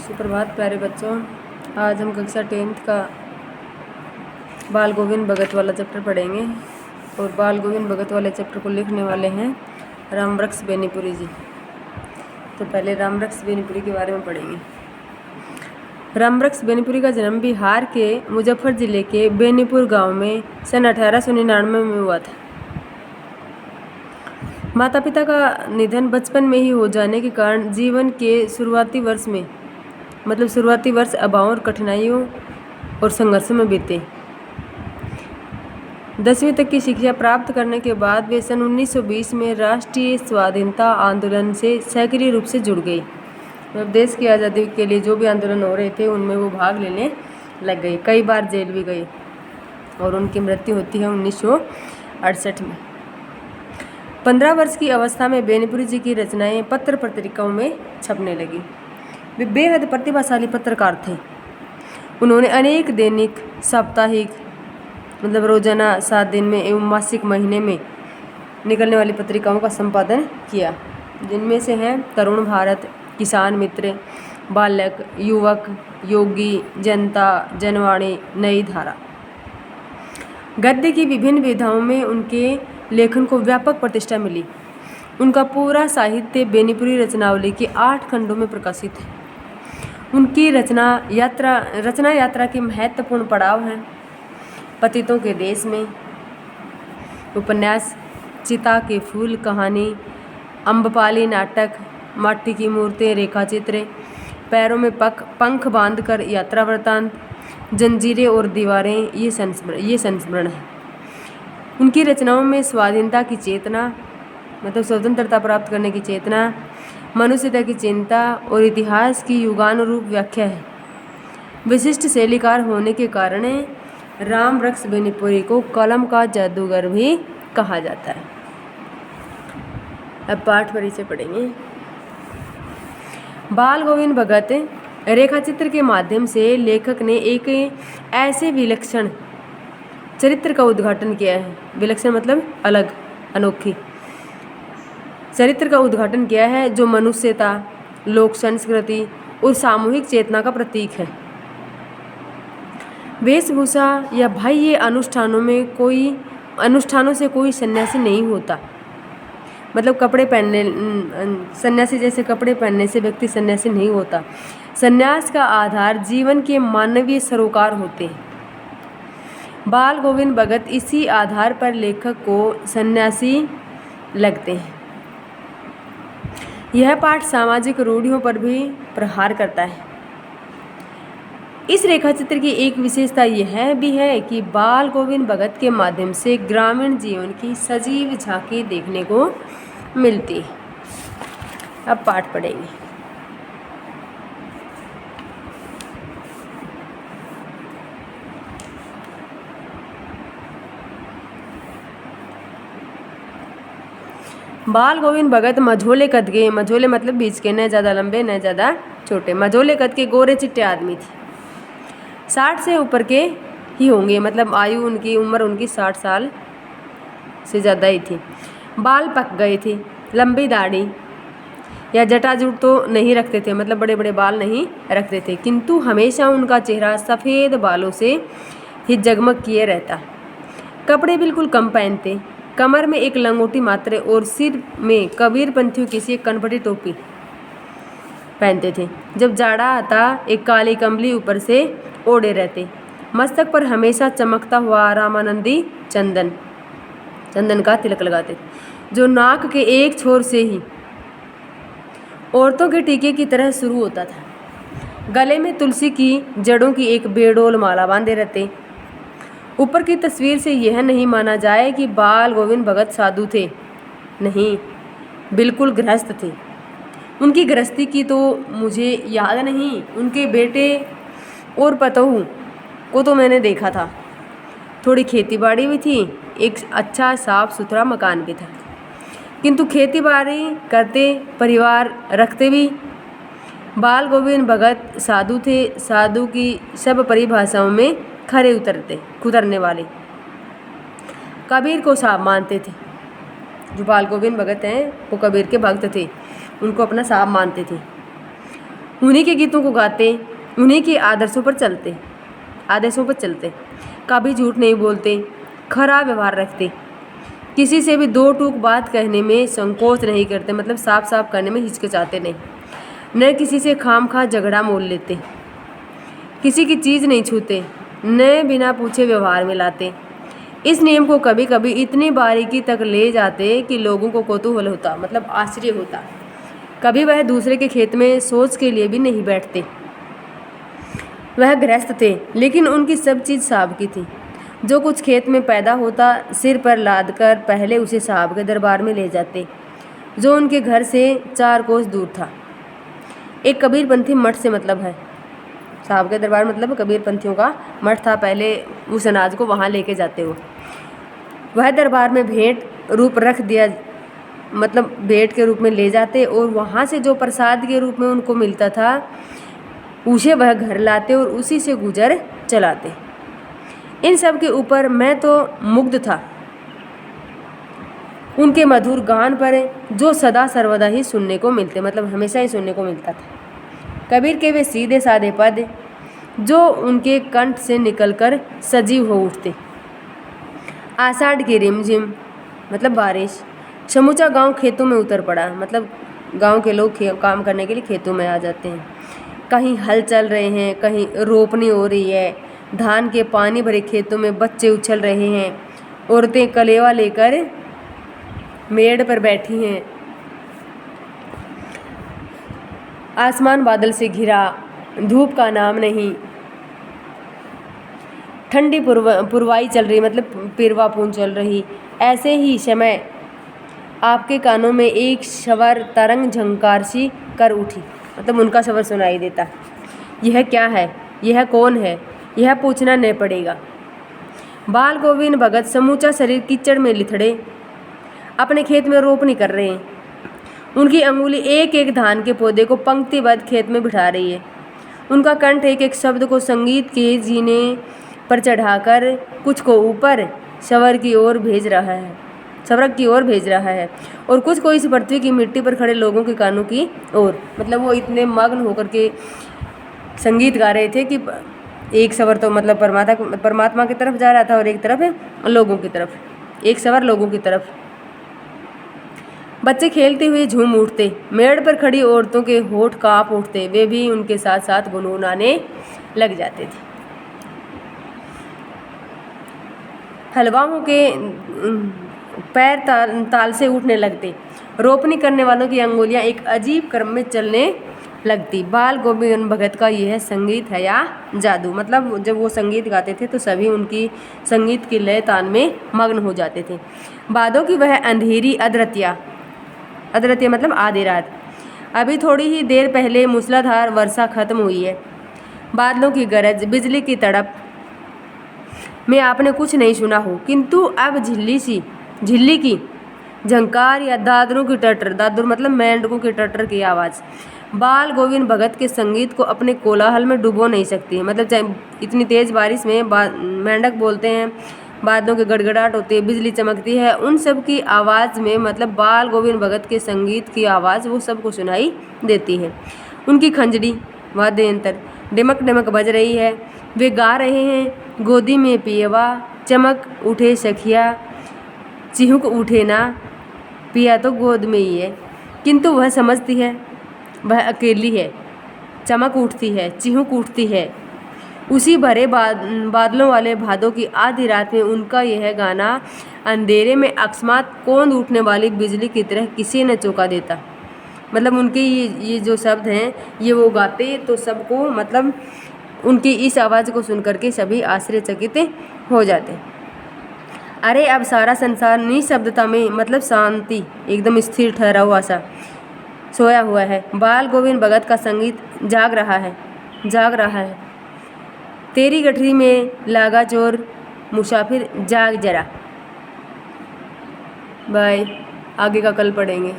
सुप्रभात प्यारे बच्चों। आज हम कक्षा 10th का बाल गोविंद भगत वाला चैप्टर पढ़ेंगे और बाल गोविंद भगत वाले चैप्टर को लिखने वाले हैं रामवृक्ष बेनीपुरी जी। तो पहले रामवृक्ष बेनीपुरी के बारे में पढ़ेंगे। रामवृक्ष बेनीपुरी का जन्म बिहार के मुजफ्फर जिले के बेनीपुर गांव में सन 1899 में हुआ था। माता पिता का निधन बचपन में ही हो जाने के कारण जीवन के शुरुआती वर्ष अभाव और कठिनाइयों और संघर्ष में बीते। 10वीं तक की शिक्षा प्राप्त करने के बाद वे सन 1920 में राष्ट्रीय स्वाधीनता आंदोलन से सक्रिय रूप से जुड़ गई। मतलब देश की आज़ादी के लिए जो भी आंदोलन हो रहे थे उनमें वो भाग लेने लग गई। कई बार जेल भी गए और उनकी मृत्यु होती है 1968 में। 15 वर्ष की अवस्था में बेनीपुरी जी की रचनाएं पत्र पत्रिकाओं में छपने लगी। वे बेहद प्रतिभाशाली पत्रकार थे। उन्होंने अनेक दैनिक, साप्ताहिक मतलब रोजाना 7 दिन में एवं मासिक महीने में निकलने वाली पत्रिकाओं का संपादन किया, जिनमें से हैं तरुण भारत, किसान मित्र, बालक, युवक, योगी, जनता, जनवाणी, नई धारा। गद्य की विभिन्न विधाओं में उनके लेखन को व्यापक प्रतिष्ठा मिली। उनका पूरा साहित्य बेनीपुरी रचनावली के 8 खंडों में प्रकाशित है। उनकी रचना यात्रा के महत्वपूर्ण पड़ाव हैं पतितों के देश में, उपन्यास चिता के फूल कहानी, अम्बपाली नाटक, माटी की मूर्तें, रेखाचित्र, पैरों में पंख बांधकर यात्रा वृत्तांत, जंजीरें और दीवारें, ये संस्मरण है। उनकी रचनाओं में स्वाधीनता की चेतना मतलब स्वतंत्रता प्राप्त करने की चेतना, मनुष्यता की चिंता और इतिहास की युगानुरूप व्याख्या है। विशिष्ट शैलीकार होने के कारण रामवृक्ष बेनीपुरी को कलम का जादूगर भी कहा जाता है। अब पाठ परिचय पढ़ेंगे। बाल गोविंद भगत रेखाचित्र के माध्यम से लेखक ने एक ऐसे विलक्षण चरित्र का उद्घाटन किया है। विलक्षण मतलब अलग, अनोखी चरित्र का उद्घाटन किया है जो मनुष्यता, लोक संस्कृति और सामूहिक चेतना का प्रतीक है। वेशभूषा या बाह्य अनुष्ठानों से कोई सन्यासी नहीं होता। मतलब सन्यासी जैसे कपड़े पहनने से व्यक्ति सन्यासी नहीं होता। सन्यास का आधार जीवन के मानवीय सरोकार होते हैं। बाल गोविंद भगत इसी आधार पर लेखक को सन्यासी लगते हैं। यह पाठ सामाजिक रूढ़ियों पर भी प्रहार करता है। इस रेखाचित्र की एक विशेषता यह भी है कि बाल गोविंद भगत के माध्यम से ग्रामीण जीवन की सजीव झांकी देखने को मिलती है। अब पाठ पढ़ेंगे। बाल गोविंद भगत मझोले कद के, मझोले मतलब बीच के, न ज़्यादा लंबे न ज़्यादा छोटे, मझोले कद के गोरे चिट्टे आदमी थे। 60 से ऊपर के ही होंगे, मतलब उम्र उनकी 60 साल से ज़्यादा ही थी। बाल पक गए थे, लंबी दाढ़ी या जटाजूट तो नहीं रखते थे, मतलब बड़े बड़े बाल नहीं रखते थे, किंतु हमेशा उनका चेहरा सफ़ेद बालों से ही जगमग किए रहता। कपड़े बिल्कुल कम पहनते, कमर में एक लंगोटी मात्र और सिर में कबीर पंथियों की सी एक कनपटी टोपी पहनते थे। जब जाड़ा आता एक काली कंबली ऊपर से ओढ़े रहते। मस्तक पर हमेशा चमकता हुआ रामानंदी चंदन का तिलक लगाते, जो नाक के एक छोर से ही औरतों के टीके की तरह शुरू होता था। गले में तुलसी की जड़ों की एक बेडोल माला बांधे रहते। ऊपर की तस्वीर से यह नहीं माना जाए कि बाल गोविंद भगत साधु थे, नहीं, बिल्कुल गृहस्थ थे। उनकी गृहस्थी की तो मुझे याद नहीं, उनके बेटे और पतोहू को तो मैंने देखा था। थोड़ी खेती बाड़ी भी थी, एक अच्छा साफ सुथरा मकान भी था, किंतु खेती बाड़ी करते, परिवार रखते भी। बाल गोविंद भगत साधु थे, साधु की सब परिभाषाओं में खरे उतरने वाले। कबीर को साहब मानते थे। जो बाल गोविंद भगत हैं वो कबीर के भक्त थे, उनको अपना साहब मानते थे। उन्हीं के गीतों को गाते, उन्हीं के आदर्शों पर चलते, कभी झूठ नहीं बोलते, खरा व्यवहार रखते, किसी से भी दो टूक बात कहने में संकोच नहीं करते, मतलब साफ साफ करने में हिचकिचाते नहीं, न किसी से खामखा झगड़ा मोल लेते, किसी की चीज़ नहीं छूते, न बिना पूछे व्यवहार में लाते। इस नियम को कभी कभी इतनी बारीकी तक ले जाते कि लोगों को कौतूहल होता, मतलब आश्चर्य होता। कभी वह दूसरे के खेत में सोच के लिए भी नहीं बैठते। वह गृहस्थ थे, लेकिन उनकी सब चीज़ साहब की थी। जो कुछ खेत में पैदा होता सिर पर लाद कर पहले उसे साहब के दरबार में ले जाते, जो उनके घर से 4 कोस दूर था। एक कबीरपंथी मठ से मतलब है, साहब के दरबार मतलब कबीरपंथियों का मठ था, पहले उस अनाज को वहाँ लेके जाते हो। वह दरबार में भेंट रूप रख दिया, मतलब भेंट के रूप में ले जाते, और वहाँ से जो प्रसाद के रूप में उनको मिलता था उसे वह घर लाते और उसी से गुजर चलाते। इन सब के ऊपर मैं तो मुग्ध था उनके मधुर गान पर, जो सदा सर्वदा ही सुनने को मिलते, मतलब हमेशा ही सुनने को मिलता था। कबीर के वे सीधे साधे पद जो उनके कंठ से निकलकर सजीव हो उठते। आषाढ़ की रिमझिम मतलब बारिश, समूचा गांव खेतों में उतर पड़ा, मतलब गांव के लोग काम करने के लिए खेतों में आ जाते हैं। कहीं हल चल रहे हैं, कहीं रोपनी हो रही है, धान के पानी भरे खेतों में बच्चे उछल रहे हैं, औरतें कलेवा लेकर मेड़ पर बैठी हैं। आसमान बादल से घिरा, धूप का नाम नहीं, ठंडी पुरवाई चल रही, मतलब पिरवा पूंज चल रही। ऐसे ही समय आपके कानों में एक स्वर तरंग झंकार सी कर उठी, मतलब उनका स्वर सुनाई देता। यह क्या है, यह कौन है, यह पूछना नहीं पड़ेगा। बाल गोविंद भगत समूचा शरीर कीचड़ में लिथड़े अपने खेत में रोपनी कर रहे हैं। उनकी अंगुली एक एक धान के पौधे को पंक्तिबद्ध खेत में बिठा रही है। उनका कंठ एक एक शब्द को संगीत के जीने पर चढ़ाकर कुछ को ऊपर स्वर्ग की ओर भेज रहा है, और कुछ को इस पृथ्वी की मिट्टी पर खड़े लोगों के कानों की ओर। मतलब वो इतने मग्न होकर के संगीत गा रहे थे कि एक स्वर तो मतलब परमात्मा की तरफ जा रहा था और एक तरफ लोगों की तरफ, एक स्वर लोगों की तरफ। बच्चे खेलते हुए झूम उठते, मेड़ पर खड़ी औरतों के होठ कांप उठते, वे भी उनके साथ साथ गुनगुनाने लग जाते थे। हलवाओं के पैर ताल से उठने लगते, रोपनी करने वालों की अंगुलियां एक अजीब क्रम में चलने लगती। बाल गोविंद भगत का यह संगीत है या जादू, मतलब जब वो संगीत गाते थे तो सभी उनकी संगीत की लय तान में मग्न हो जाते थे। बादों की वह अंधेरी अदृत्या मतलब आधी रात, अभी थोड़ी ही देर पहले मूसलाधार वर्षा खत्म हुई है। बादलों की गरज, बिजली की तड़प में आपने कुछ नहीं सुना हो, किंतु अब झिल्ली की झंकार या दादरों की टटर, दादर मतलब मेंढकों की टटर की आवाज़ बाल गोविंद भगत के संगीत को अपने कोलाहल में डुबो नहीं सकती है। मतलब चाहे इतनी तेज़ बारिश में मेंढक बोलते हैं, बादलों की गड़गड़ाहट होती है, बिजली चमकती है, उन सब की आवाज़ में मतलब बाल गोविंद भगत के संगीत की आवाज़ वो सबको सुनाई देती है। उनकी खंजड़ी वाद्य यंत्र डिमक डिमक बज रही है, वे गा रहे हैं, गोदी में पियवा, चमक उठे सखिया, चिहुक उठे ना, पिया तो गोद में ही है। किंतु वह समझती है वह अकेली है, चमक उठती है, चिहुक उठती है। उसी भरे बादलों वाले भादों की आधी रात में उनका यह गाना अंधेरे में अकस्मात कौंध उठने वाली बिजली की तरह किसी न चौंका देता। मतलब उनके ये जो शब्द हैं ये वो गाते तो सबको मतलब उनकी इस आवाज़ को सुन करके सभी आश्चर्यचकित हो जाते। अरे अब सारा संसार निशब्दता में मतलब शांति एकदम स्थिर ठहरा हुआ सा सोया हुआ है। बाल गोविंद भगत का संगीत जाग रहा है। तेरी गठरी में लागा चोर, मुसाफिर जाग जरा। बाय, आगे का कल पढ़ेंगे।